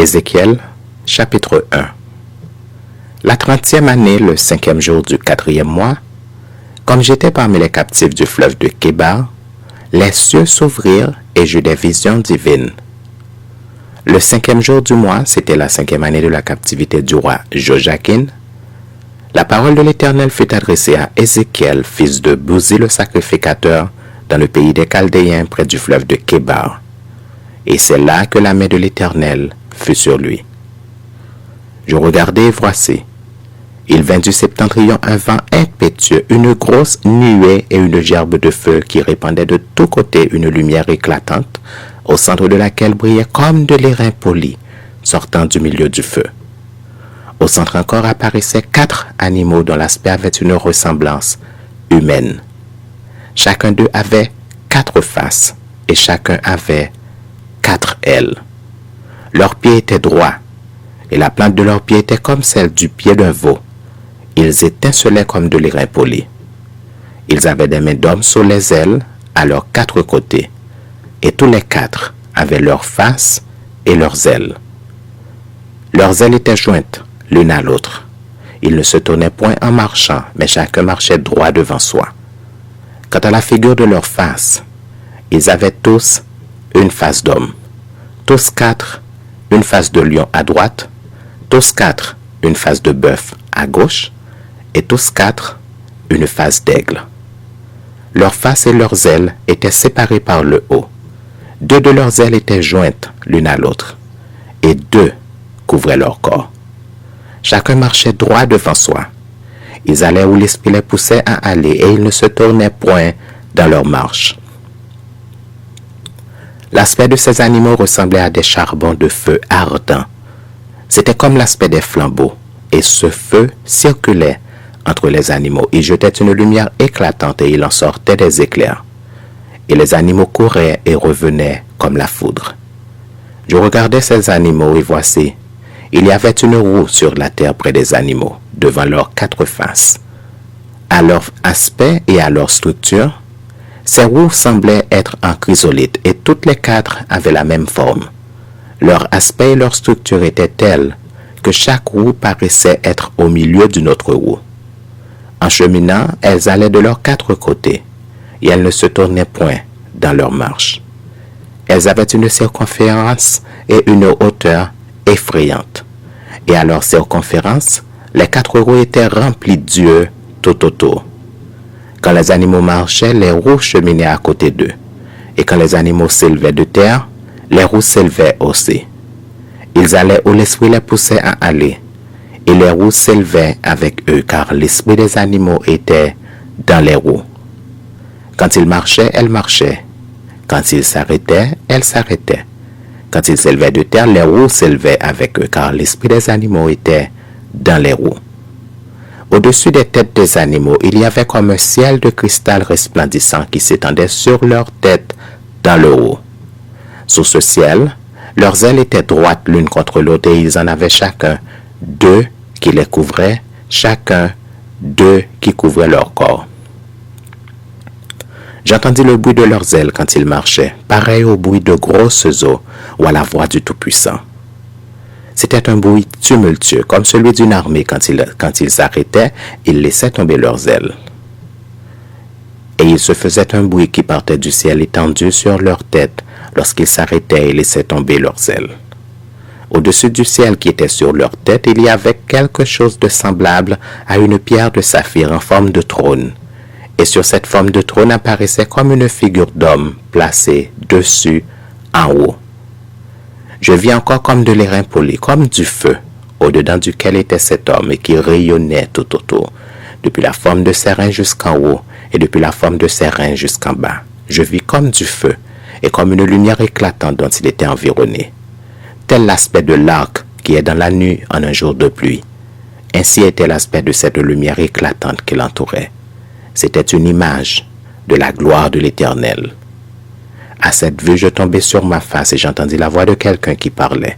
Ézéchiel, chapitre 1. La 30e année, le 5e jour du 4e mois, comme j'étais parmi les captifs du fleuve de Kébar, les cieux s'ouvrirent et j'eus des visions divines. Le 5e jour du mois, c'était la 5e année de la captivité du roi Joachim. La parole de l'Éternel fut adressée à Ézéchiel, fils de Bouzi le sacrificateur, dans le pays des Chaldéens près du fleuve de Kébar. Et c'est là que la main de l'Éternel fut sur lui. Je regardai et voici, il vint du septentrion un vent impétueux, une grosse nuée et une gerbe de feu qui répandait de tous côtés une lumière éclatante, au centre de laquelle brillait comme de l'airain poli, sortant du milieu du feu. Au centre encore apparaissaient 4 animaux dont l'aspect avait une ressemblance humaine. Chacun d'eux avait 4 faces et chacun avait 4 ailes. Leurs pieds étaient droits et la plante de leurs pieds était comme celle du pied d'un veau. Ils étincelaient comme de l'airain poli. Ils avaient des mains d'hommes sur les ailes à leurs 4 côtés et tous les 4 avaient leurs faces et leurs ailes. Leurs ailes étaient jointes l'une à l'autre. Ils ne se tournaient point en marchant, mais chacun marchait droit devant soi. Quant à la figure de leurs faces, ils avaient tous une face d'homme, tous 4 une face de lion à droite, tous 4 une face de bœuf à gauche, et tous 4 une face d'aigle. Leurs faces et leurs ailes étaient séparées par le haut. 2 de leurs ailes étaient jointes l'une à l'autre, et 2 couvraient leur corps. Chacun marchait droit devant soi. Ils allaient où l'esprit les poussait à aller, et ils ne se tournaient point dans leur marche. L'aspect de ces animaux ressemblait à des charbons de feu ardents. C'était comme l'aspect des flambeaux, et ce feu circulait entre les animaux. Il jetait une lumière éclatante et il en sortait des éclairs. Et les animaux couraient et revenaient comme la foudre. Je regardais ces animaux et voici, il y avait une roue sur la terre près des animaux, devant leurs 4 faces. À leur aspect et à leur structure, ces roues semblaient être en chrysolite et toutes les 4 avaient la même forme. Leur aspect et leur structure étaient tels que chaque roue paraissait être au milieu d'une autre roue. En cheminant, elles allaient de leurs 4 côtés et elles ne se tournaient point dans leur marche. Elles avaient une circonférence et une hauteur effrayantes. Et à leur circonférence, les 4 roues étaient remplies d'yeux tout autour. Quand les animaux marchaient, les roues cheminaient à côté d'eux. Et quand les animaux s'élevaient de terre, les roues s'élevaient aussi. Ils allaient où l'esprit les poussait à aller. Et les roues s'élevaient avec eux, car l'esprit des animaux était dans les roues. Quand ils marchaient, elles marchaient. Quand ils s'arrêtaient, elles s'arrêtaient. Quand ils s'élevaient de terre, les roues s'élevaient avec eux, car l'esprit des animaux était dans les roues. Au-dessus des têtes des animaux, il y avait comme un ciel de cristal resplendissant qui s'étendait sur leurs têtes dans le haut. Sous ce ciel, leurs ailes étaient droites l'une contre l'autre et ils en avaient chacun 2 qui les couvraient, chacun 2 qui couvraient leur corps. J'entendis le bruit de leurs ailes quand ils marchaient, pareil au bruit de grosses eaux ou à la voix du Tout-Puissant. C'était un bruit tumultueux, comme celui d'une armée quand ils s'arrêtaient, ils laissaient tomber leurs ailes. Et il se faisait un bruit qui partait du ciel étendu sur leurs têtes lorsqu'ils s'arrêtaient et laissaient tomber leurs ailes. Au-dessus du ciel qui était sur leurs têtes, il y avait quelque chose de semblable à une pierre de saphir en forme de trône. Et sur cette forme de trône apparaissait comme une figure d'homme placée dessus en haut. Je vis encore comme de l'airain poli, comme du feu, au-dedans duquel était cet homme et qui rayonnait tout autour, depuis la forme de ses reins jusqu'en haut et depuis la forme de ses reins jusqu'en bas. Je vis comme du feu et comme une lumière éclatante dont il était environné. Tel l'aspect de l'arc qui est dans la nuit en un jour de pluie. Ainsi était l'aspect de cette lumière éclatante qui l'entourait. C'était une image de la gloire de l'Éternel. À cette vue, je tombai sur ma face et j'entendis la voix de quelqu'un qui parlait.